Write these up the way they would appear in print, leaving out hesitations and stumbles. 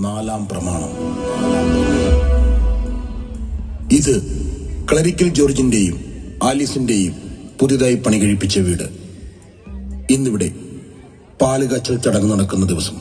നാലാം പ്രമാണം. ഇത് ക്ലറിക്കൽ ജോർജിന്റെയും ആലീസിന്റെയും പുതിയതായി പണി കഴിപ്പിച്ച വീട്. ഇന്നിവിടെ പാലുകാച്ചൽ ചടങ്ങ് നടക്കുന്ന ദിവസം.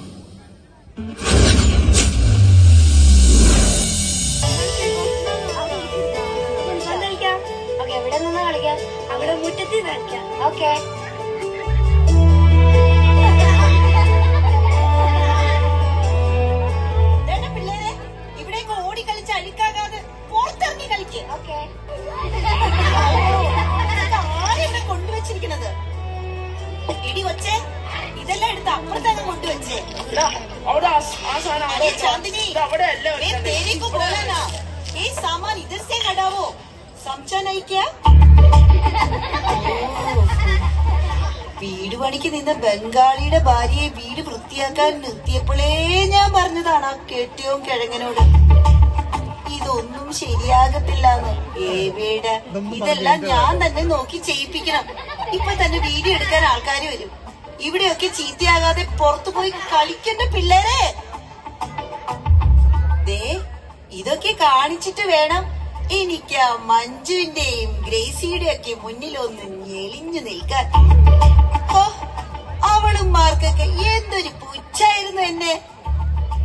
കൊണ്ടുവച്ചിരിക്കുന്നത് ഇടി വച്ചേ ഇതെല്ലാം എടുത്ത് അപ്പുറത്തേക്ക് കൊണ്ടുവച്ചേ. चांदनी तेरे को बोला ना ये सामान इधर से हटाओ, समझा नहीं क्या? വീട് പണിക്ക് നിന്ന ബംഗാളിയുടെ ഭാര്യയെ വീട് വൃത്തിയാക്കാൻ നിർത്തിയപ്പോഴേ ഞാൻ പറഞ്ഞതാണ് ആ കെട്ടിയോൻ കിഴങ്ങനോട്, ഇതൊന്നും ശരിയാകത്തില്ലാന്ന്. ഏവേട ഇതെല്ലാം ഞാൻ തന്നെ നോക്കി ചെയ്യിപ്പിക്കണം. ഇപ്പൊ തന്നെ വീഡിയോ എടുക്കാൻ ആൾക്കാർ വരും. ഇവിടെയൊക്കെ ചീത്തയാകാതെ പുറത്തു പോയി കളിക്കേണ്ട പിള്ളേരെ. ദേ ഇതൊക്കെ കാണിച്ചിട്ട് വേണം എനിക്ക് ആ മഞ്ജുവിന്റെയും ഗ്രേസിയുടെ ഒക്കെ മുന്നിലൊന്ന് ഞെളിഞ്ഞു നിൽക്കാൻ. ഓ അവളുമാർക്കൊക്കെ എന്തൊരു പുച്ഛായിരുന്നു എന്നെ.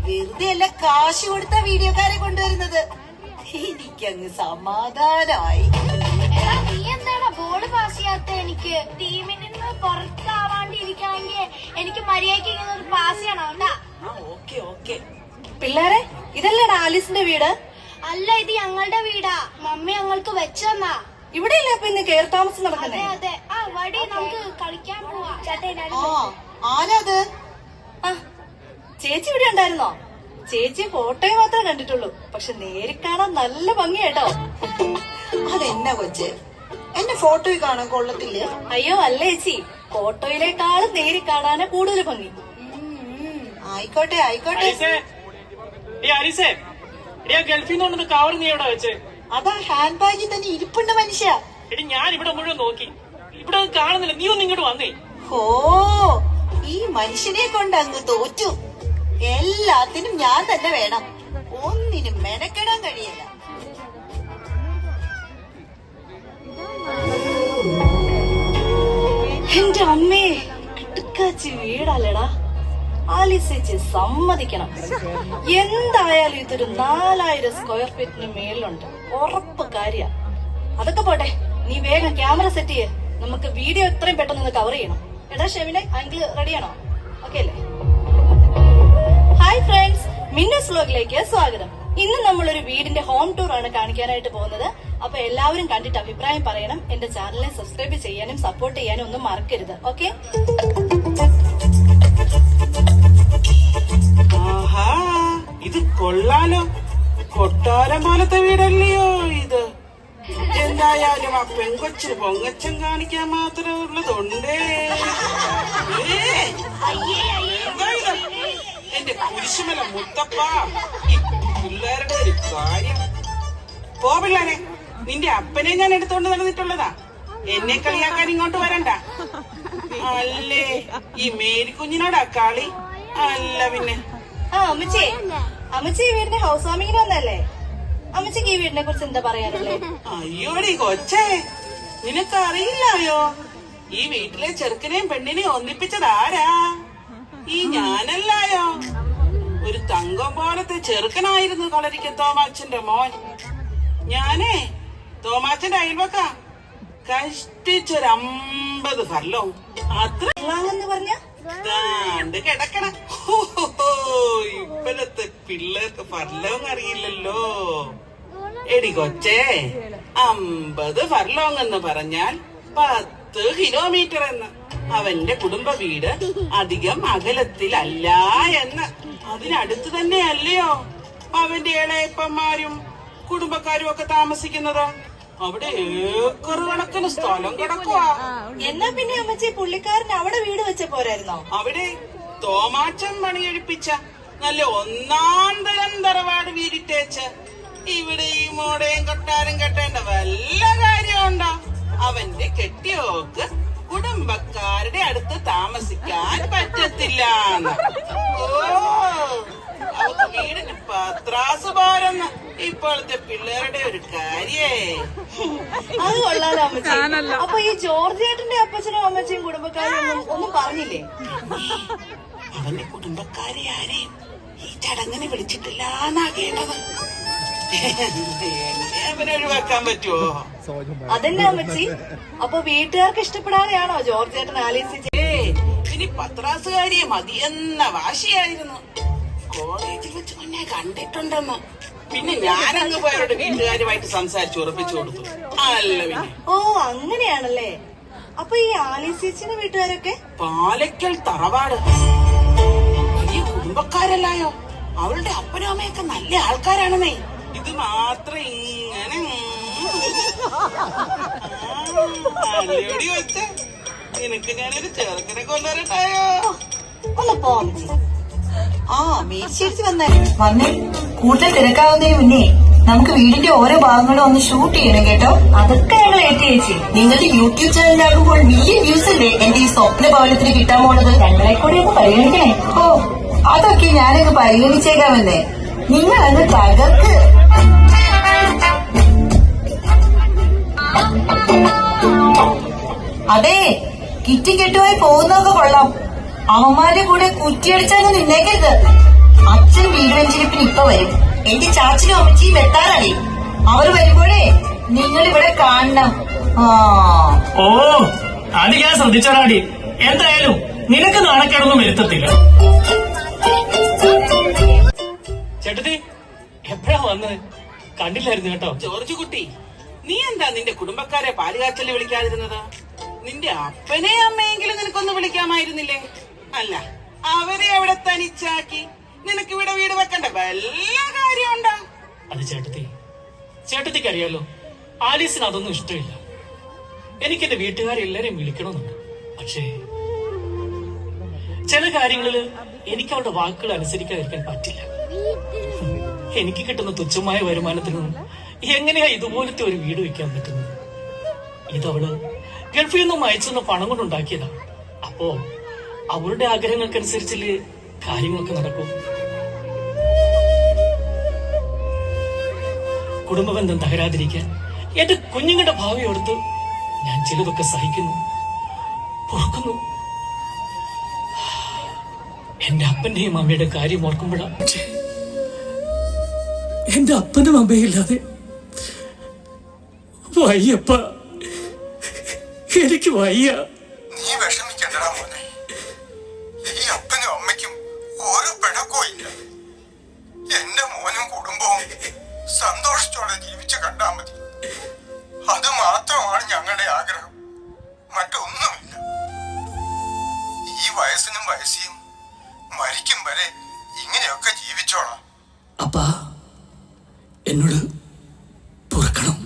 വെറുതെ അല്ല കാശ് കൊടുത്ത വീഡിയോക്കാരെ കൊണ്ടുവരുന്നത്. എനിക്കങ്ങ് സമാധാനമായി. നീ എന്താണ് ബോൾ പാസ് ചെയ്യാത്ത? എനിക്ക് ടീമിൽ നിന്ന് പുറത്താവാണ്ടിരിക്കണമെങ്കിൽ എനിക്ക് മര്യാദയ്ക്ക് ഇങ്ങനെ ഒരു പാസ് ചെയ്യണം. Okay okay. പിള്ളേരെ ഇതല്ലേടാ ആലീസിന്റെ വീട്? അല്ല, ഇത് ഞങ്ങളുടെ വീടാ. മമ്മി ഞങ്ങൾക്ക് വെച്ചെന്നാ. ഇവിടെ ഇല്ല അപ്പൊ ഇന്ന് കയറി താമസം നടക്കുന്നേ? അതെ. ആ വടി നമുക്ക് കളിക്കാൻ പോവാ. ആരാത്? ചേച്ചി ഇവിടെ ഉണ്ടായിരുന്നോ? ചേച്ചി ഫോട്ടോയെ മാത്രമേ കണ്ടിട്ടുള്ളൂ, പക്ഷെ നേരിൽ കാണാൻ നല്ല ഭംഗിയാട്ടോ. അതെന്നാ കൊച്ചേ, എന്നെ ഫോട്ടോയിൽ കാണാൻ കൊള്ളത്തില്ലേ? അയ്യോ അല്ല ചേച്ചി, ഫോട്ടോയിലേക്കാളും നേരിൽ കാണാനാ കൂടുതൽ ഭംഗി. ആയിക്കോട്ടെ ആയിക്കോട്ടെ. ഗൾഫിൽ നിന്ന് കവർ നീ എവിടെ വെച്ച്? അതാ ഹാൻഡ് ബാഗിൽ തന്നെ ഇരിപ്പുണ്ട് മനുഷ്യ. എടി ഞാൻ ഇവിടെ മുഴുവൻ നോക്കി, ഇവിടെ കാണുന്നില്ല. നീ ഒന്ന് ഇങ്ങോട്ട് വന്നേ. ഓ ഈ മനുഷ്യനെ കൊണ്ട് അങ്ങ് തോറ്റു. എല്ലാത്തിനും ഞാൻ തന്നെ വേണം, ഒന്നിനും മെനക്കെടാൻ കഴിയില്ല. എന്റെ അമ്മേ, കിട്ടുക്കാച്ചി വീടല്ലടാ. ആലീസേച്ചി സമ്മതിക്കണം. എന്തായാലും ഇതൊരു 4000 സ്ക്വയർ ഫീറ്റിന് മേലുണ്ട്, ഉറപ്പ് കാര്യ. അതൊക്കെ പോട്ടെ, നീ വേഗം ക്യാമറ സെറ്റ് ചെയ്യേ. നമുക്ക് വീഡിയോ എത്രയും പെട്ടെന്ന് കവർ ചെയ്യണം. എടാ ഷെവിനെ, ആംഗിൾ റെഡിയാണോ? ഓക്കെ അല്ലേ? ഹായ് ഫ്രണ്ട്സ്, മിന്നസ് വ്ലോഗിലേക്ക് സ്വാഗതം. ഇന്ന് നമ്മളൊരു വീടിന്റെ ഹോം ടൂർ ആണ് കാണിക്കാനായിട്ട് പോകുന്നത്. അപ്പൊ എല്ലാവരും കണ്ടിട്ട് അഭിപ്രായം പറയണം. എന്റെ ചാനലിനെ സബ്സ്ക്രൈബ് ചെയ്യാനും സപ്പോർട്ട് ചെയ്യാനും ഒന്നും മറക്കരുത്. ഓക്കെ? ആഹാ, ഇത് കൊള്ളാലോ. കൊട്ടാരം പോലത്തെ വീടല്ലയോ ഇത്. എന്തായാലും ആ പെങ്കൊച്ചിന് പൊങ്ങച്ചം കാണിക്കാൻ മാത്രം ഉള്ളതുണ്ടേ. എന്റെ കുരിശുമല മുത്തപ്പ, ഈ പിള്ളേരുടെ ഒരു കാര്യം. പോ പിള്ളേരെ, നിന്റെ അപ്പനെ ഞാൻ എടുത്തോണ്ട് നടന്നിട്ടുള്ളതാ. എന്നെ കളിയാക്കാൻ ഇങ്ങോട്ട് വരണ്ട. അല്ലേ ഈ മേരിക്കുഞ്ഞിനോടാ കളി? അല്ല പിന്നെ. അമ്മച്ചി, അമ്മച്ചി ഈ വീടിന്റെ ഹൗസ് വാമിങ്ങിന് വന്നല്ലേ? അമ്മച്ചിക്ക് ഈ വീടിനെ കുറിച്ച് എന്താ പറയാനുള്ളത്? അയ്യോടി കൊച്ചേ, നിനക്കറിയില്ലായോ ഈ വീട്ടിലെ ചെറുക്കനെയും പെണ്ണിനെയും ഒന്നിപ്പിച്ചതാരാ? ഈ ഞാനല്ലായോ? ഒരു തങ്കം പോലത്തെ ചെറുക്കനായിരുന്നു കളരിക്ക തോമാച്ചന്റെ മോൻ. ഞാനേ തോമാച്ചന്റെ അയൽവക്ക കഷ്ടിച്ചൊരു 50 ഫർലോങ് അത്ര പറഞ്ഞ ദാണ്ട് കിടക്കണ. ഇപ്പോഴത്തെ പിള്ളേർക്ക് ഫർലോങ് അറിയില്ലല്ലോ. എടി കൊച്ചേ, 50 ഫർലോങ് എന്ന് പറഞ്ഞാൽ 10 കിലോമീറ്റർ എന്ന്. അവന്റെ കുടുംബ വീട് അധികം അകലത്തിലല്ല എന്ന്. അതിനടുത്ത് തന്നെയല്ലയോ അവന്റെ ഇളയപ്പന്മാരും കുടുംബക്കാരും ഒക്കെ താമസിക്കുന്നത്. അവിടെ ഏക്കർ കണക്കിന് സ്ഥലം കിടക്കുവാ. എന്നാ പിന്നെ അമ്മച്ചി പുള്ളിക്കാരൻ അവിടെ വീട് വെച്ച പോരായിരുന്നോ? അവിടെ തോമാച്ചൻ പണിയെടുപ്പിച്ച നല്ല ഒന്നാം തരം തറവാട് വീടിട്ടേച്ച് ഇവിടെ ഈ മോടയും കൊട്ടാരം കെട്ടേണ്ട വല്ല കാര്യമുണ്ടോ? അവന്റെ കെട്ടിയോക്ക് കുടുംബക്കാരുടെ അടുത്ത് താമസിക്കാൻ പറ്റത്തില്ല. ഓ അവക്ക് പത്രാസ് പോരെന്ന് ഇപ്പോഴത്തെ പിള്ളേരുടെ ഒരു കാര്യേ. അത് കൊള്ളാലോ അമ്മച്ചി. അപ്പൊ ഈ ജോർജ് ചേട്ടന്റെ അപ്പച്ചനും അമ്മച്ചിയും കുടുംബക്കാരും ഒന്നും പറഞ്ഞില്ലേ? അവന്റെ കുടുംബക്കാരെ ആരെയും ഈ ചടങ്ങിന് വിളിച്ചിട്ടില്ല എന്നാ കേട്ടത്. എന്നെ അവനെ ഒഴിവാക്കാൻ പറ്റുമോ? അതെന്നെ അമ്മച്ചി. അപ്പൊ വീട്ടുകാർക്ക് ഇഷ്ടപ്പെടാതെയാണോ ജോർജ് ചേട്ടൻ ആലീസി? ഇനി പത്രാസുകാരിയെ മതിയെന്ന വാശിയായിരുന്നു. കോളേജിൽ വെച്ച് മുന്നേ കണ്ടിട്ടുണ്ടെന്ന്. പിന്നെ ഞാനങ്ങ് പോയവരുടെ വീട്ടുകാരുമായിട്ട് സംസാരിച്ച് ഉറപ്പിച്ചു കൊടുത്തു. അല്ല പിന്നെ. ഓ അങ്ങനെയാണല്ലേ. അപ്പൊ ഈ ആലീസിച്ചിന്റെ വീട്ടുകാരൊക്കെ പാലക്കൽ തറവാട് ഈ കുടുംബക്കാരല്ലായോ? അവളുടെ അപ്പനും അമ്മയൊക്കെ നല്ല ആൾക്കാരാണെന്നേ. ഇത് മാത്രം ഇങ്ങനെ അല്ലയോടി വെച്ച നിനക്ക് ഞാനൊരു ചെറുക്കനെ കൊണ്ടുവരട്ടായോ? ഒന്ന് പോ അമ്മച്ചി. ആ മേടിച്ചേച്ചി വന്നേ. കൂടുതൽ തിരക്കാവുന്നതിന് മുന്നേ നമുക്ക് വീടിന്റെ ഓരോ ഭാഗങ്ങളും ഒന്ന് ഷൂട്ട് ചെയ്യണം കേട്ടോ. അതൊക്കെ ഞങ്ങൾ ഏറ്റി ചേച്ചി. നിങ്ങളുടെ യൂട്യൂബ് ചാനലാകുമ്പോൾ വലിയ വ്യൂസ് അല്ലേ എന്റെ ഈ സ്വപ്ന ഭവനത്തിന് കിട്ടാൻ പോണത്. ഞങ്ങളെ കൂടി ഒന്ന് പരിഗണിക്കണേ. ഓ അതൊക്കെ ഞാനങ്ങ് പരിഗണിച്ചേക്കാമെന്നേ. നിങ്ങൾ അങ്ങ് തകർക്ക്. അതെ, കിറ്റി കെട്ടുമായി പോകുന്നതൊക്കെ കൊള്ളാം. അവന്മാരുടെ കൂടെ കുറ്റിയടിച്ചങ്ങ് നിന്നേക്കരുത്. അച്ഛൻ വീട് വെഞ്ചിരിപ്പിന് ഇപ്പൊ വരും. എന്റെ ചാച്ചനും അമ്മച്ചിയും എത്താറായി. അവർ വരുമ്പോഴേ നിങ്ങൾ ഇവിടെ കാണണം. ഓ അത് ഞാൻ ശ്രദ്ധിച്ചോടാടി. എന്തായാലും നിനക്ക് നാണക്കേടൊന്നും വരുത്തത്തില്ല. ചേട്ടത്തി എപ്പോഴാ വന്നത്? കണ്ടില്ലായിരുന്നു കേട്ടോ. ജോർജ് കുട്ടി, നീ എന്താ നിന്റെ കുടുംബക്കാരെ പാലുകാച്ചല് വിളിക്കാതിരുന്നത്? നിന്റെ അപ്പനെ അമ്മയെങ്കിലും നിനക്കൊന്ന് വിളിക്കാമായിരുന്നില്ലേ? അല്ല, അവരെ അവിടെ തനിച്ചാക്കി നിനക്ക് ഇവിടെ വീട് വെക്കണ്ട വല്ല കാര്യമുണ്ടോ? അത് ചേട്ടത്തിക്ക് അറിയാലോ, ആലീസിന് അതൊന്നും ഇഷ്ടമില്ല. എനിക്ക് എന്റെ വീട്ടുകാരെല്ലാരെയും വിളിക്കണമെന്നുണ്ട്. പക്ഷേ ചില കാര്യങ്ങളില് എനിക്ക് അവരുടെ വാക്കുകൾ അനുസരിക്കാതിരിക്കാൻ പറ്റില്ല. എനിക്ക് കിട്ടുന്ന തുച്ഛമായ വരുമാനത്തിൽ നിന്നും എങ്ങനെയാ ഇതുപോലത്തെ ഒരു വീട് വെക്കാൻ പറ്റുന്നത്? ഇതവള് ഗൾഫിൽ നിന്നും അയച്ചെന്ന പണം കൊണ്ടുണ്ടാക്കിയതാ. അപ്പോ അവരുടെ ആഗ്രഹങ്ങൾക്കനുസരിച്ചല്ലേ കാര്യങ്ങളൊക്കെ നടക്കും. കുടുംബബന്ധം തകരാതിരിക്കാൻ എന്റെ കുഞ്ഞുങ്ങളുടെ ഭാവി ഓർത്ത് ഞാൻ ചിലതൊക്കെ സഹിക്കുന്നു, പൊറുക്കുന്നു. എന്റെ അപ്പന്റെയും അമ്മയുടെ കാര്യം ഓർക്കുമ്പോഴാ. എന്റെ അപ്പനും അമ്മയില്ലാതെ വയ്യപ്പ, എനിക്ക് വയ്യ. നീ വിഷമിക്കണ്ടടാ മോനെ. ഈ അപ്പനും അമ്മയ്ക്കും ഒരു പിണക്കവും ഇല്ല. എന്റെ മോനും കുടുംബവും സന്തോഷത്തോടെ ജീവിച്ചു കണ്ടാ മതി. അത് മാത്രമാണ് ഞങ്ങളുടെ ആഗ്രഹം, മറ്റൊന്നുമില്ല. ഈ വയസ്സിനും വയസ്സിയും മരിക്കും വരെ ഇങ്ങനെയൊക്കെ ജീവിച്ചോളാം. അപ്പാ എന്നോട് പൊറുക്കണം.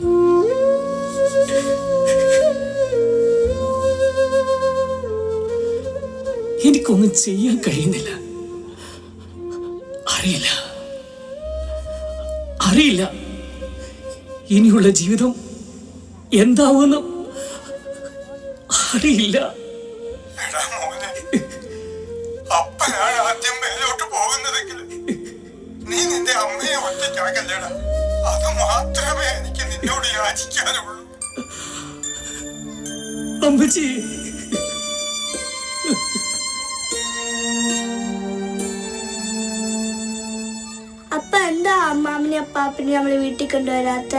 എനിക്കൊന്നും ചെയ്യാൻ കഴിയുന്നില്ല. അറിയില്ല ഇനിയുള്ള ജീവിതം എന്താവുമെന്ന് അറിയില്ല. എടാ മോനെ, അപ്പനാണ് ആദ്യം മേലോട്ട് പോകുന്നതെങ്കിൽ നീ നിന്റെ അമ്മയെ ഒറ്റയ്ക്കാക്കല്ലേടാ. അത് മാത്രമേ എനിക്ക് നിന്നോട് യാചിക്കാനുള്ളൂ. അമ്മച്ചി, അപ്പ എന്താ അമ്മാമ്മനെ അപ്പാപ്പനെ നമ്മളെ വീട്ടിൽ കൊണ്ടുവരാത്ത?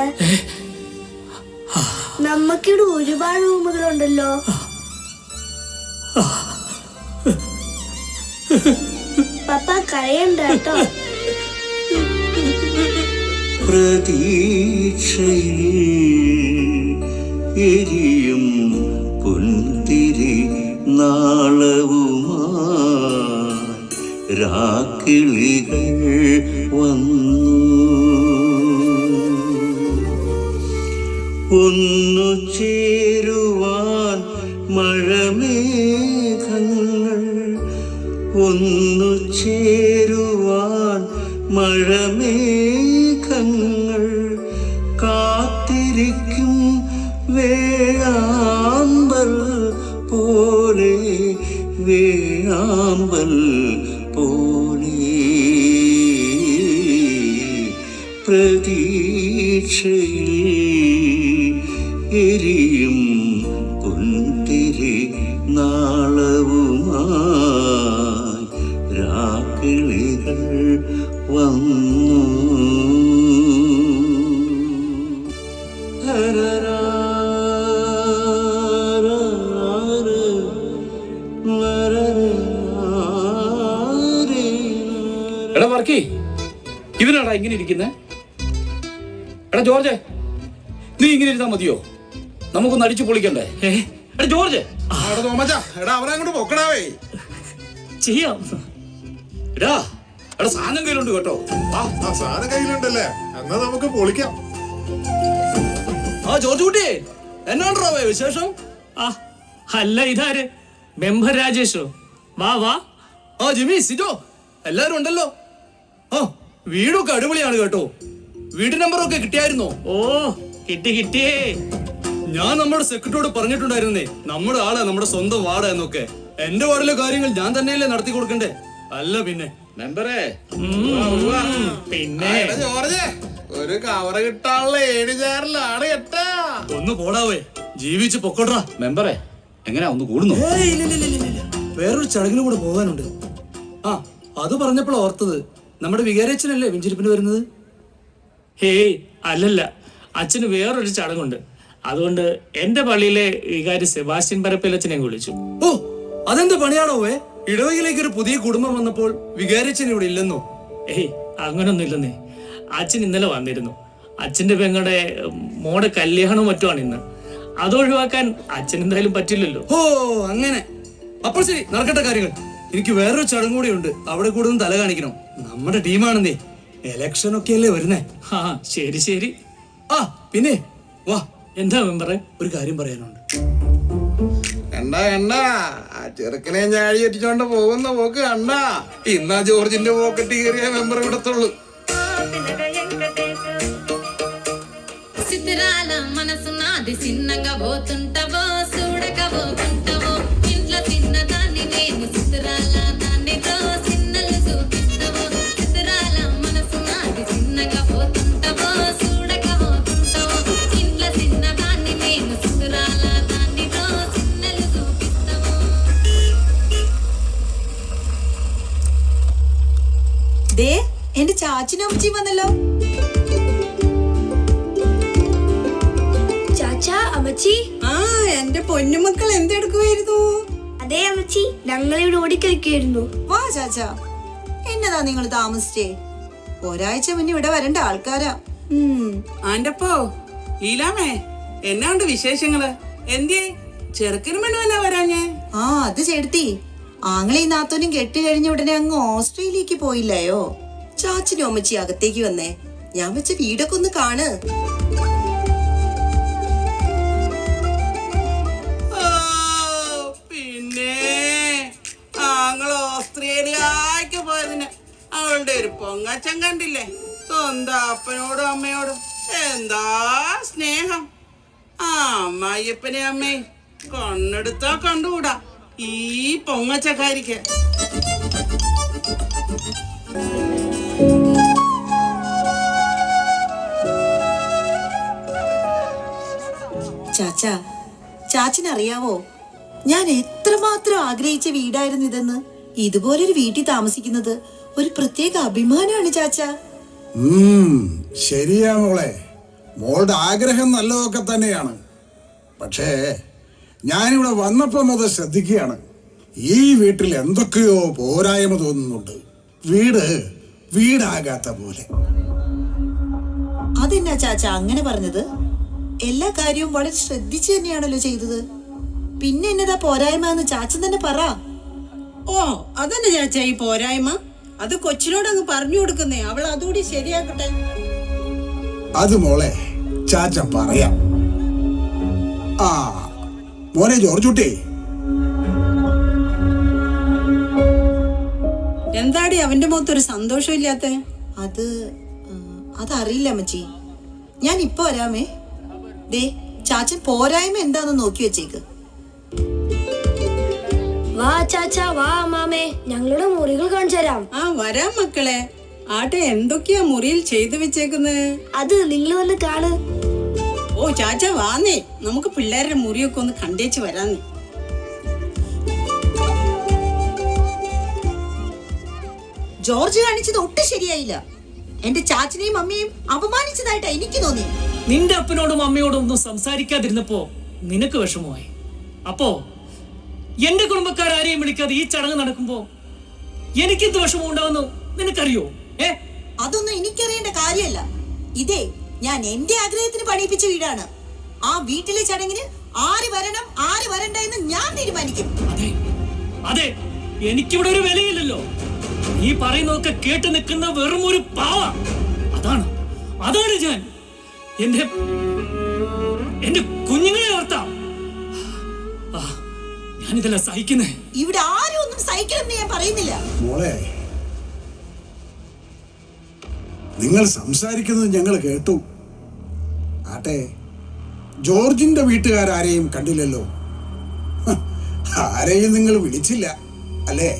നമ്മക്കിവിടെ ഒരുപാട് റൂമുകളുണ്ടല്ലോ. പപ്പ കരയണ്ട കേട്ടോ. പ്രതീക്ഷയിൽ എരിയും പുൻതിരി നാളവുമായി രാക്കിളികൾ വന്നു. ഒന്നു ചേരുവാൻ മഴമേഘങ്ങൾ, ഒന്നു ചേരുവാൻ മഴമേഘങ്ങൾ കാത്തിരിക്കും വേഴാമ്പൽ പോലെ, വേഴാമ്പൽ പോലെ. പ്രതീക്ഷയിൽ എരിയും പുൻതിരി നാളവുമായി രാക്കിളികൾ വന്നു. എടാ വർക്കി, ഇവനാടാ ഇങ്ങനെ ഇരിക്കുന്നേ? എടാ ജോർജ്, നീ ഇങ്ങനെ ഇരുന്നാ മതിയോ? നമുക്കൊന്ന് അടിച്ചു പൊളിക്കണ്ടേ? എടാ ജോർജ്, അവനങ്ങോട്ട് പൊക്കടാവേ. ചെയ്യാം. എടാ എടാ സാധനം കയ്യിലുണ്ട് കേട്ടോ. സാധനം കയ്യിലുണ്ടല്ലേ, എന്നാ നമുക്ക് പൊളിക്കാം. ആ ജോർജ് കുട്ടിയെ, എന്നാണ്ടോ വിശേഷം? അല്ല, ഇതാര്? മെമ്പർ രാജേഷോ? വാ വാ. ആ ജിമ്മി, സിജോ, എല്ലാരും ഉണ്ടല്ലോ. ആ വീടൊക്കെ അടിപൊളിയാണ് കേട്ടോ. വീട് നമ്പറൊക്കെ കിട്ടിയായിരുന്നോ? ഓ, കിട്ടിയേ. ഞാൻ നമ്മുടെ സെക്രട്ടറിയോട് പറഞ്ഞിട്ടുണ്ടായിരുന്നേ, നമ്മുടെ ആളെ നമ്മുടെ സ്വന്തം വാർഡ് എന്നൊക്കെ. എന്റെ വാർഡിലെ കാര്യങ്ങൾ ഞാൻ തന്നെയല്ലേ നടത്തി കൊടുക്കണ്ടേ? അല്ല പിന്നെ മെമ്പറേ. പിന്നെ ജോർജ്, ഒരു കവറ് കിട്ടാനുള്ള ഏഴ് ചേരലാണ് കേട്ടാ. ഒന്ന് പോടാവേ, ജീവിച്ച് പൊക്കോട്രാ. മെമ്പറെ എങ്ങനെയാ ഒന്ന് കൂടുന്നു? വേറൊരു ചടങ്ങിന് കൂടെ പോകാനുണ്ട്. ആ അത് പറഞ്ഞപ്പോൾ ഓർത്തത്, നമ്മുടെ വികാരച്ചനല്ലേ വെഞ്ചിരിപ്പിന് വരുന്നത്? ഹേയ് അല്ലല്ല, അച്ഛന് വേറൊരു ചടങ്ങുണ്ട്. അതുകൊണ്ട് എന്റെ പള്ളിയിലെ വികാരി സെബാസ്റ്റ്യൻ പരപ്പേലച്ഛനെ വിളിച്ചു. ഓ, അതെന്ത് പണിയാണോ? ഇടവകയിലേക്ക് ഒരു പുതിയ കുടുംബം വന്നപ്പോൾ വികാരച്ചൻ ഇവിടെ ഇല്ലെന്നോ? ഏയ് അങ്ങനൊന്നും ഇല്ലെന്നേ. അച്ഛൻ ഇന്നലെ വന്നിരുന്നു. അച്ഛന്റെ പെങ്ങളുടെ മോടെ കല്യാണം മറ്റുമാണ് ഇന്ന്. അതൊഴിവാക്കാൻ അച്ഛൻ എന്തായാലും പറ്റില്ലല്ലോ. ഓ അങ്ങനെ. അപ്പോൾ ശരി, നടക്കട്ടെ കാര്യങ്ങൾ. എനിക്ക് വേറൊരു ചടങ്ങ് കൂടെ ഉണ്ട്, അവിടെ കൂടെ ഒന്ന് തല കാണിക്കണം. നമ്മുടെ ടീമാണെന്നേ, എലക്ഷൻ ഒക്കെ അല്ലേ വരുന്നേ. ആ ശരി ശരി. ആ പിന്നെ വാ, എന്താ മെമ്പറെ? ഒരു കാര്യം പറയാനുണ്ട്. കണ്ടാ ആ ചെറുക്കനെ ഞാഴി വെറ്റിച്ചോണ്ട് പോകുന്ന പോക്ക് കണ്ടാ. ഇന്നാ ജോർജിന്റെ പോക്കറ്റ് കയറിയ മെമ്പർ ഇവിടത്തുള്ളൂ. సిద్ధరాల మనసు నాది చిన్నగా పోతుంటావో చూడకపోతుంటావో ఇంట్లో చిన్నదాన్ని నేను సిద్ధరాల దాన్నితో చిన్నలు చూపిస్తావో సిద్ధరాల మనసు నాది చిన్నగా పోతుంటావో చూడకపోతుంటావో ఇంట్లో చిన్నదాన్ని నేను సిద్ధరాల దాన్నితో చిన్నలు చూపిస్తావో. ദേ എന്റെ ചാച്ചനും അമ്മച്ചിയും വന്നല്ലോ. ചാച്ചാ, അമ്മച്ചി. ആ എന്റെ പൊന്നുമക്കൾ എന്തെടുക്കുമായിരുന്നു? അതേ അമ്മച്ചി, ഞങ്ങളിവിടെ ഓടിക്കളിക്കായിരുന്നു. വാ ചാച്ചാ, എന്നതാ നിങ്ങൾ താമസിച്ചേ? ഒരാഴ്ച മുന്നേ ഇവിടെ വരേണ്ട ആൾക്കാരാ. ആന്റപ്പോ ലീലാമേ, എന്നാണ്ട് വിശേഷങ്ങള്? എന്തേ ചെറുക്കനും പെണ്ണുവെന്നാ വരാഞ്ഞേ? ആ അത് ചേർത്തി, ആങ്ങളെയും നാത്തോനും കെട്ട് കഴിഞ്ഞ ഉടനെ അങ്ങ് ഓസ്ട്രേലിയക്ക് പോയില്ലയോ? ചാച്ചനും അമ്മച്ചി അകത്തേക്ക് വന്നേ, ഞാൻ വെച്ച വീടൊക്കെ ഒന്ന് കാണ്. പിന്നെ ആങ്ങൾ ഓസ്ട്രേലിയക്ക് പോയതിന് അവളുടെ ഒരു പൊങ്ങച്ചൻ കണ്ടില്ലേ? സ്വന്തം അപ്പനോടും അമ്മയോടും എന്താ സ്നേഹം. ആ അമ്മായിയപ്പനെ അമ്മേ കണ്ണെടുത്താ കണ്ടുകൂടാ ഈ പൊങ്ങച്ചക്കാരിക്ക്. ചാച്ചാ, ചാച്ചനറിയാവോ, ഞാൻ എത്രമാത്രം ആഗ്രഹിച്ച വീടായിരുന്നു ഇതെന്ന്. ഇതുപോലൊരു വീട്ടിൽ താമസിക്കുന്നത് ഒരു പ്രത്യേക അഭിമാനമാണ് ചാച്ചാ. ശരിയാ മോളെ, മോളുടെ ആഗ്രഹം നല്ലതൊക്കെ തന്നെയാണ്. പക്ഷേ ഞാനിവിടെ വന്നപ്പോ മുതൽ ശ്രദ്ധിക്കുകയാണ്, ഈ വീട്ടിൽ എന്തൊക്കെയോ പോരായ്മ തോന്നുന്നുണ്ട്. വീടാകാത്ത പോലെ. അതെന്നാ ചാച്ചാ അങ്ങനെ പറഞ്ഞത്? എല്ലാ കാര്യവും വളരെ ശ്രദ്ധിച്ചു തന്നെയാണല്ലോ ചെയ്തത്. പിന്നെ എന്നതാ പോരായ്മ എന്ന് ചാച്ചൻ തന്നെ പറ. ഓ അതന്നെ ചാച്ചാ ഈ പോരായ്മ. അത് കൊച്ചിനോട് അങ്ങ് പറഞ്ഞു കൊടുക്കുന്നേ, അവൾ അതുകൂടി ശരിയാക്കട്ടെ. അത് മോളെ ചാച്ച പറയാം. ആ മോനെ ജോർജ് കുട്ടി, എന്താടി അവന്റെ മുഖത്തൊരു സന്തോഷമില്ലാത്ത? അതറിയില്ല അമ്മച്ചി, ഞാൻ ഇപ്പൊ വരാമേ. ദേ ചാച്ചൻ പോരായ്മ എന്താന്ന് നോക്കി വെച്ചേക്ക്. വാ ചാച്ചാ, വാ മാമേ, ഞങ്ങളുടെ മുറികൾ കാണിച്ചു തരാം. ആ വരാം മക്കളെ. ആട്ടെ എന്തൊക്കെയാ മുറിയിൽ ചെയ്തു വെച്ചേക്കുന്നത്? അത് നിങ്ങൾ വന്ന് കാണ്. ഓ ചാച്ച വാന്നേ, നമുക്ക് പിള്ളേരുടെ മുറിയൊക്കെ ഒന്ന് കണ്ടേച്ച് വരാന്ന്. ജോർജ് കാണിച്ചത് ഒട്ടും ശരിയായില്ല. എന്റെ ചാച്ചനെയും അമ്മയും അപമാനിച്ചതായിട്ടാ എനിക്ക് തോന്നി. നിന്റെ അപ്പനോടും അമ്മയോടും ഒന്നും സംസാരിക്കാതിരുന്നപ്പോ നിനക്ക് വിഷമമായി. അപ്പോ എന്റെ കുടുംബക്കാരെയും വിളിക്കാതെ ഈ ചടങ്ങ് നടക്കുമ്പോ എനിക്കെന്ത് വിഷമം ഉണ്ടാവുന്നു നിനക്കറിയോ? അതൊന്നും എനിക്കറിയേണ്ട കാര്യമല്ല. ഇതേ ഞാൻ എന്റെ ആഗ്രഹത്തിന് പണിയിപ്പിച്ച വീടാണ്. ആ വീട്ടിലെ ചടങ്ങിന് ആര് വരണം ആര് വരണ്ട എന്ന് ഞാൻ തീരുമാനിക്കും. അതെ അതെ, എനിക്കിവിടെ ഒരു വിലയില്ലല്ലോ. നീ പറയുന്നതൊക്കെ കേട്ട് നിൽക്കുന്ന വെറും ഒരു പാവ. അതാണ് ഞാൻ. എന്റെ കുഞ്ഞുങ്ങളെ ഓർത്താം ഞാനിതെല്ലാം സഹിക്കുന്നേ. ഇവിടെ ആരും ഒന്നും സഹിക്കണമെന്ന് ഞാൻ പറയുന്നില്ല. മോളെ, നിങ്ങൾ സംസാരിക്കുന്നത് ഞങ്ങൾ കേട്ടു. ആട്ടെ, ജോർജിന്റെ വീട്ടുകാരെയും കണ്ടില്ലല്ലോ. ആരെയും നിങ്ങൾ വിളിച്ചില്ല അല്ലേ?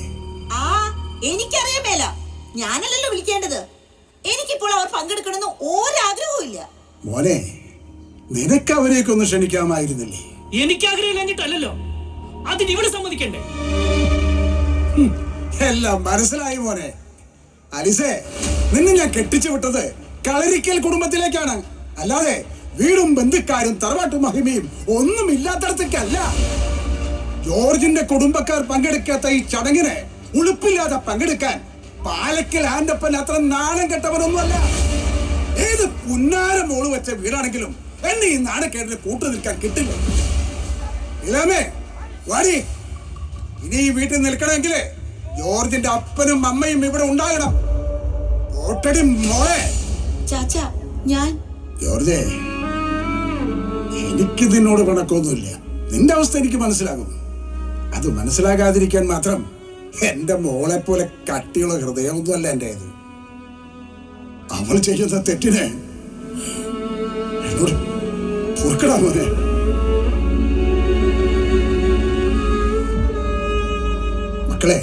എനിക്കറിയാൻ മേല. ഞാനല്ലല്ലോ വിളിക്കേണ്ടത്. എനിക്കിപ്പോൾ അവർ പങ്കെടുക്കണമെന്ന് ഒരാഗ്രഹവും ഇല്ല. മോനെ, നിനക്ക് അവരെയൊക്കെ ഒന്ന് ക്ഷണിക്കാമായിരുന്നില്ലേ? എനിക്ക് ആഗ്രഹമില്ലല്ലോ, അതിന് ഇവിടെ സമ്മതിക്കണ്ടേ? എല്ലാം മനസ്സിലായി മോനെ. അലിസേ, നിന്നെ ഞാൻ കെട്ടിച്ചു വിട്ടത് കളരിക്കൽ കുടുംബത്തിലേക്കാണ്, അല്ലാതെ വീടും ബന്ധുക്കാരും തറവാട്ടും മഹിമയും ഒന്നും ഇല്ലാത്തടത്തേക്കല്ല. ജോർജിന്റെ കുടുംബക്കാർ പങ്കെടുക്കാത്ത ഈ ചടങ്ങിന് ഉളുപ്പില്ലാതെ പങ്കെടുക്കാൻ പാലക്കൽ ആന്റപ്പൻ അത്ര നാണം കെട്ടവനൊന്നുമല്ല. ഏത് പുന്നാര മോള് വെച്ച വീടാണെങ്കിലും എന്നെ ഈ നാണക്കേടിന് കൂട്ടു നിൽക്കാൻ കിട്ടില്ല. ഇല്ലാമേ വാടി, ഇനി ഈ വീട്ടിൽ നിൽക്കണമെങ്കിൽ ജോർജിന്റെ അപ്പനും അമ്മയും ഇവിടെ ഉണ്ടാകണം. ഓട്ടടി മോളെ. ചാച്ചാ, ഞാൻ ജോർജേ, എനിക്ക് നിന്നോട് പിണക്കൊന്നുമില്ല. നിന്റെ അവസ്ഥ എനിക്ക് മനസ്സിലാകും. അത് മനസ്സിലാകാതിരിക്കാൻ മാത്രം എന്റെ മോളെ പോലെ കട്ടിയുള്ള ഹൃദയമൊന്നുമല്ല എന്റേത്. അവൾ ചെയ്യുന്ന തെറ്റിന് എന്നോട് പൊറുക്കടാ മോനെ. മക്കളെ,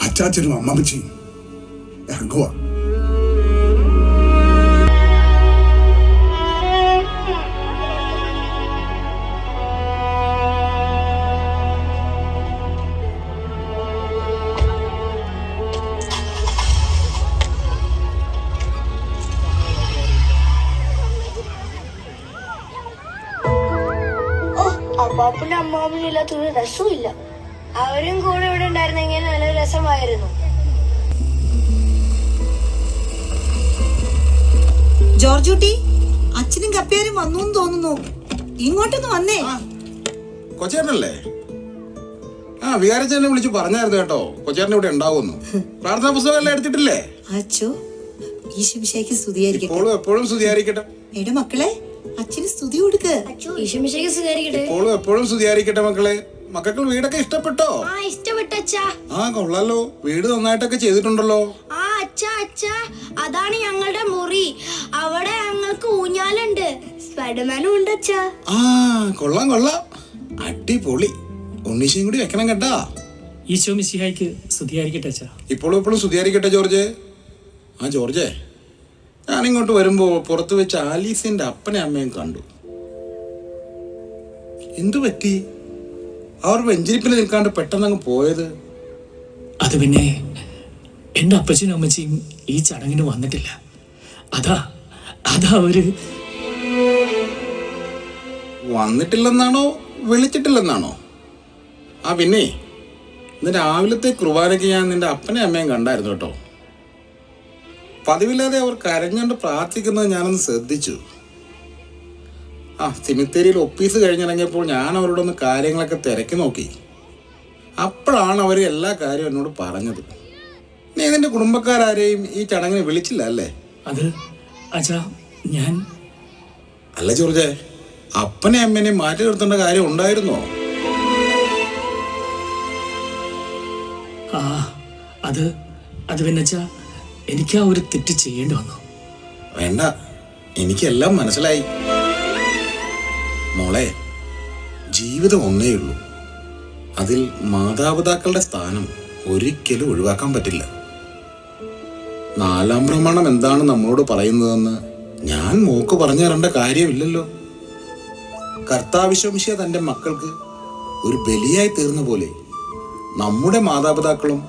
അച്ചാച്ചനും അമ്മമ്മച്ചിയും ഇറങ്ങുക. അപ്പാപ്പനും അമ്മാവനും ഇല്ലാത്തൊരു രസവും ഇല്ല. അവരും കൂടെ ഇവിടെ ഉണ്ടായിരുന്നെങ്കിൽ നല്ല രസമായിരുന്നു. ജോർജുട്ടി, അച്ഛനും കപ്പേരും വന്നു തോന്നുന്നു. ഇങ്ങോട്ടൊന്ന് വന്നേ. കൊച്ചേട്ടനല്ലേ? വികാരച്ചേട്ടനെ വിളിച്ച് പറഞ്ഞായിരുന്നു കേട്ടോ, കൊച്ചേട്ടൻ ഇവിടെ ഉണ്ടാവുമെന്ന്. പ്രാർത്ഥനാ പുസ്തകം എല്ലാം എടുത്തിട്ടില്ലേ? അച്ചോ, ഈശോമിശിഹായ്ക്ക് സ്തുതിയായിരിക്കട്ടെ. എപ്പോഴും സ്തുതിയായിരിക്കട്ടെ. എടാ മക്കളെ, അച്ഛന് സ്തുതി കൊടുക്ക്. എപ്പോഴും സ്തുതിയായിരിക്കട്ടെ മക്കളെ. മക്കൾക്ക് വീടൊക്കെ ഇഷ്ടപ്പെട്ടോ? കൊള്ളാലോ, വീട് നന്നായിട്ടൊക്കെ ചെയ്തിട്ടുണ്ടല്ലോ. അതാണ് ഞങ്ങളുടെ മുറി. അവിടെ ഞങ്ങൾക്ക് ഊഞ്ഞാലുണ്ട്, സ്പൈഡർമാനും ഉണ്ട് അച്ഛാ. കൊള്ളാം, അടിപൊളി. ഉണ്ണീശയും കൂടി വെക്കണം കേട്ടാ. ഈശോ മിശിഹായ്ക്ക് സ്തുതിയായിരിക്കട്ടെ അച്ഛാ. എപ്പോഴും സ്തുതിയായിരിക്കട്ടെ ജോർജ്. ജോർജേ, ഞാനിങ്ങോട്ട് വരുമ്പോ പുറത്ത് വെച്ച് ആലീസിന്റെ അപ്പനെ അമ്മയും കണ്ടു. എന്തു പറ്റി? അവർ വെഞ്ചരിപ്പിൽ നിൽക്കാണ്ട് പെട്ടെന്നങ്ങ് പോയത്? അത് പിന്നെ എന്റെ അപ്പച്ചനും അമ്മച്ചിയും ഈ ചടങ്ങിന് വന്നിട്ടില്ല. അതാ അവര് വന്നിട്ടില്ലെന്നാണോ വിളിച്ചിട്ടില്ലെന്നാണോ? പിന്നെ ഇന്ന് രാവിലത്തെ കുർബാനയ്ക്ക് ഞാൻ നിന്റെ അപ്പനെ അമ്മയും കണ്ടായിരുന്നു കേട്ടോ. പതിവില്ലാതെ അവർ കരഞ്ഞുകൊണ്ട് പ്രാർത്ഥിക്കുന്നത് ഞാനൊന്ന് ശ്രദ്ധിച്ചു. സിമിത്തേരിയിൽ ഒപ്പീസ് കഴിഞ്ഞിറങ്ങിയപ്പോൾ ഞാൻ അവരോടൊന്ന് കാര്യങ്ങളൊക്കെ തിരക്കി നോക്കി. അപ്പോഴാണ് അവർ എല്ലാ കാര്യവും എന്നോട് പറഞ്ഞത്. നീ നിന്റെ കുടുംബക്കാരെയും ഈ ചടങ്ങിന് വിളിച്ചില്ല അല്ലേ? അല്ല ജോർജേ, അപ്പനെ അമ്മേനെ മാറ്റി നിർത്തേണ്ട കാര്യം ഉണ്ടായിരുന്നോ? അത് പിന്നെ എനിക്ക് ആ ഒരു തെറ്റ് ചെയ്യേണ്ടി വന്നു. വേണ്ട, എനിക്കെല്ലാം മനസ്സിലായി മോളെ. ജീവിതം ഒന്നേയുള്ളൂ. അതിൽ മാതാപിതാക്കളുടെ സ്ഥാനം ഒരിക്കലും ഒഴിവാക്കാൻ പറ്റില്ല. നാലാം പ്രമാണം എന്താണ് നമ്മളോട് പറയുന്നതെന്ന് ഞാൻ മോക്ക് പറഞ്ഞു തരേണ്ട കാര്യമില്ലല്ലോ. കർത്താവിശ്വംശിയ തൻ്റെ മക്കൾക്ക് ഒരു ബലിയായി തീർന്ന പോലെ നമ്മുടെ മാതാപിതാക്കളും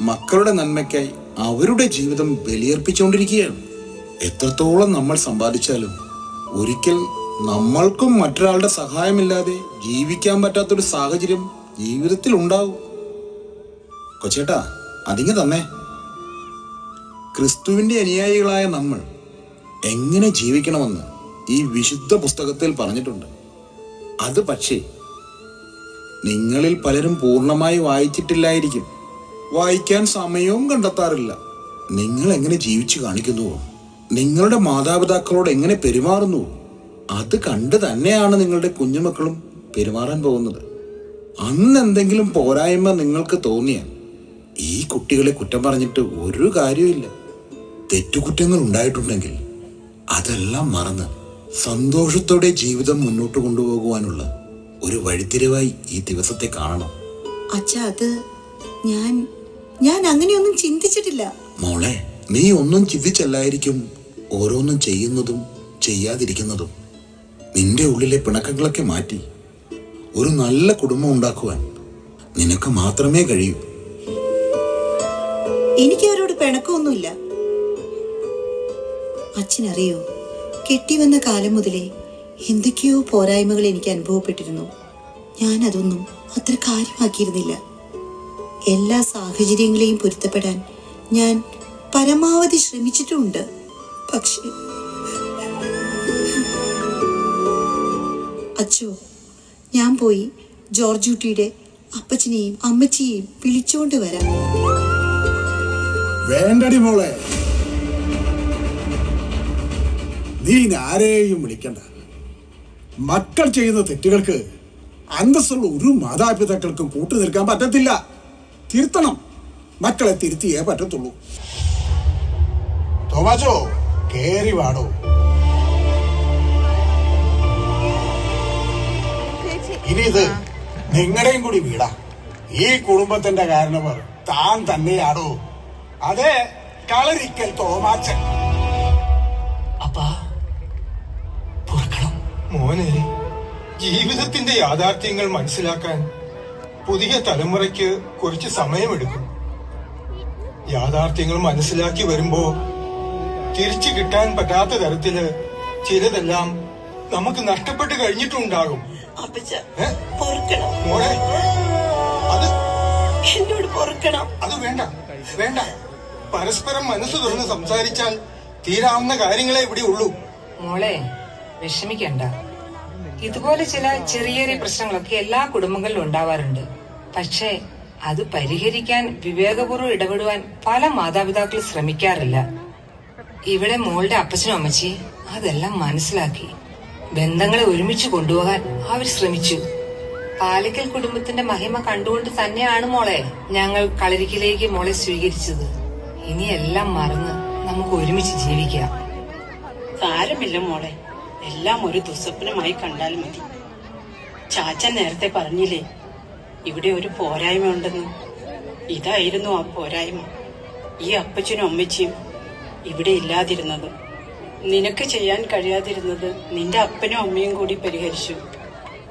മക്കളുടെ നന്മയ്ക്കായി അവരുടെ ജീവിതം ബലിയർപ്പിച്ചുകൊണ്ടിരിക്കുകയാണ്. എത്രത്തോളം നമ്മൾ സമ്പാദിച്ചാലും ഒരിക്കൽ നമ്മൾക്കും മറ്റൊരാളുടെ സഹായമില്ലാതെ ജീവിക്കാൻ പറ്റാത്തൊരു സാഹചര്യം ജീവിതത്തിൽ ഉണ്ടാവും. കൊച്ചേട്ടാ, അതിങ്ങ് തന്നെ. ക്രിസ്തുവിന്റെ അനുയായികളായ നമ്മൾ എങ്ങനെ ജീവിക്കണമെന്ന് ഈ വിശുദ്ധ പുസ്തകത്തിൽ പറഞ്ഞിട്ടുണ്ട്. അത് പക്ഷേ നിങ്ങളിൽ പലരും പൂർണ്ണമായി വായിച്ചിട്ടില്ലായിരിക്കും, വായിക്കാൻ സമയവും കണ്ടെത്താറില്ല. നിങ്ങൾ എങ്ങനെ ജീവിച്ചു കാണിക്കുന്നുവോ, നിങ്ങളുടെ മാതാപിതാക്കളോട് എങ്ങനെ പെരുമാറുന്നുവോ, അത് കണ്ട് തന്നെയാണ് നിങ്ങളുടെ കുഞ്ഞുമക്കളും പെരുമാറാൻ പോകുന്നത്. അന്ന് എന്തെങ്കിലും പോരായ്മ നിങ്ങൾക്ക് തോന്നിയാൽ ഈ കുട്ടികളെ കുറ്റം പറഞ്ഞിട്ട് ഒരു കാര്യമില്ല. തെറ്റുകുറ്റങ്ങൾ ഉണ്ടായിട്ടുണ്ടെങ്കിൽ അതെല്ലാം മറന്ന് സന്തോഷത്തോടെ ജീവിതം മുന്നോട്ട് കൊണ്ടുപോകുവാനുള്ള ഒരു വഴിത്തിരിവായി ഈ ദിവസത്തെ കാണണം. അച്ഛാ, അത് ഞാൻ അങ്ങനെയൊന്നും ചിന്തിച്ചിട്ടില്ല. മോളെ, നീ ഒന്നും ചിന്തിച്ചല്ലായിരിക്കും ഓരോന്നും ചെയ്യുന്നതും ചെയ്യാതിരിക്കുന്നതും. നിന്റെ ഉള്ളിലെ പിണക്കങ്ങളൊക്കെ മാറ്റി ഒരു നല്ല കുടുംബം ഉണ്ടാക്കുവാൻ നിനക്ക് മാത്രമേ കഴിയൂ. എനിക്ക് അവരോട് പിണക്കമൊന്നുമില്ല. അച്ഛനറിയോ, കെട്ടിവന്ന കാലം മുതലേ എന്തൊക്കെയോ പോരായ്മകൾ എനിക്ക് അനുഭവപ്പെട്ടിരുന്നു. ഞാൻ അതൊന്നും അത്ര കാര്യമാക്കിയിരുന്നില്ല. എല്ലാ സാഹചര്യങ്ങളെയും പൊരുത്തപ്പെടാൻ ഞാൻ പരമാവധി ശ്രമിച്ചിട്ടുമുണ്ട്. പക്ഷേ അച്ചോ, ഞാൻ പോയി ജോർജൂട്ടിയുടെ അപ്പച്ചനെയും അമ്മച്ചിയെയും വിളിച്ചുകൊണ്ട് വരാം. വേണ്ടടി മോളെ, നീ ആരെയും വിളിക്കണ്ട. മക്കൾ ചെയ്യുന്ന തെറ്റുകൾക്ക് അന്തസ്സുള്ള ഒരു മാതാപിതാക്കൾക്കും കൂട്ടു നിൽക്കാൻ പറ്റത്തില്ല. തിരുത്തണം, മക്കളെ തിരുത്തിയേ പറ്റത്തുള്ളൂ. തോമാച്ചോ, കേറി വാടോ. ഇനി ഇത് നിങ്ങളുടെയും കൂടി വീടാ. ഈ കുടുംബത്തിന്റെ കാരണവർ താൻ തന്നെയാണോ? അതെ, കളരിക്കൽ തോമാച്ചൻ. മോനെ, ജീവിതത്തിന്റെ യാഥാർത്ഥ്യങ്ങൾ മനസ്സിലാക്കാൻ പുതിയ തലമുറയ്ക്ക് കുറച്ച് സമയമെടുക്കും. യാഥാർത്ഥ്യങ്ങൾ മനസ്സിലാക്കി വരുമ്പോ തിരിച്ചു കിട്ടാൻ പറ്റാത്ത തരത്തില് ചിലതെല്ലാം നമുക്ക് നഷ്ടപ്പെട്ട് കഴിഞ്ഞിട്ടുണ്ടാകും. മോളെ, അത് എന്നോട് പൊറുക്കണം. അത് വേണ്ട വേണ്ട. പരസ്പരം മനസ്സ് തുറന്ന് സംസാരിച്ചാൽ തീരാവുന്ന കാര്യങ്ങളെ ഇവിടെ ഉള്ളൂ. മോളെ, വിഷമിക്കണ്ട. ഇതുപോലെ ചില ചെറിയ ചെറിയ പ്രശ്നങ്ങളൊക്കെ എല്ലാ കുടുംബങ്ങളിലും ഉണ്ടാവാറുണ്ട്. പക്ഷേ അത് പരിഹരിക്കാൻ വിവേകപൂർവ്വം ഇടപെടുവാൻ പല മാതാപിതാക്കളും ശ്രമിക്കാറില്ല. ഇവിടെ മോളുടെ അപ്പച്ചനും അമ്മച്ചി അതെല്ലാം മനസ്സിലാക്കി ബന്ധങ്ങളെ ഒരുമിച്ച് കൊണ്ടുപോകാൻ അവർ ശ്രമിച്ചു. പാലിക്കൽ കുടുംബത്തിന്റെ മഹിമ കണ്ടുകൊണ്ട് തന്നെയാണ് മോളെ ഞങ്ങൾ കളരിക്കിലേക്ക് മോളെ സ്വീകരിച്ചത്. ഇനിയെല്ലാം മറന്ന് നമുക്ക് ഒരുമിച്ച് ജീവിക്കാം. സാരമില്ല മോളെ, എല്ലാം ഒരു ദുസ്വപ്നമായി കണ്ടാൽ മതി. ചാച്ചൻ നേരത്തെ പറഞ്ഞില്ലേ ഇവിടെ ഒരു പോരായ്മ ഉണ്ടെന്ന്. ഇതായിരുന്നു ആ പോരായ്മ. ഈ അപ്പച്ചനും അമ്മച്ചിയും ഇവിടെ ഇല്ലാതിരുന്നത്, നിനക്ക് ചെയ്യാൻ കഴിയാതിരുന്നത് നിന്റെ അപ്പനും അമ്മയും കൂടി പരിഹരിച്ചു.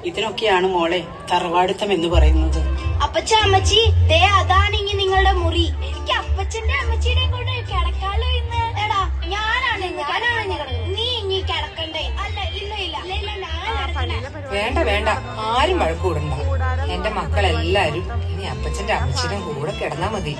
ഇതിനൊക്കെയാണ് മോളെ തറവാടുത്തം എന്ന് പറയുന്നത്. അപ്പച്ച അമ്മച്ചി, ദേ അതാണെങ്കി നിങ്ങളുടെ മുറി. എനിക്ക് അപ്പച്ചന്റെ അമ്മച്ചിയുടെയും കൂടെ കിടക്കാലോ ഇന്ന്. എടാ, ഞാനാണ് നീ ഇനി കിടക്കണ്ടേ? അല്ല, ഇല്ല ഇല്ല ഇല്ല, വേണ്ട വേണ്ട, ആരും വഴക്കൂടണ്ട. എന്റെ മക്കളെല്ലാരും ഇനി അപ്പച്ചന്റെ അമ്മച്ചിയുടെയും കൂടെ കിടന്നാ മതി.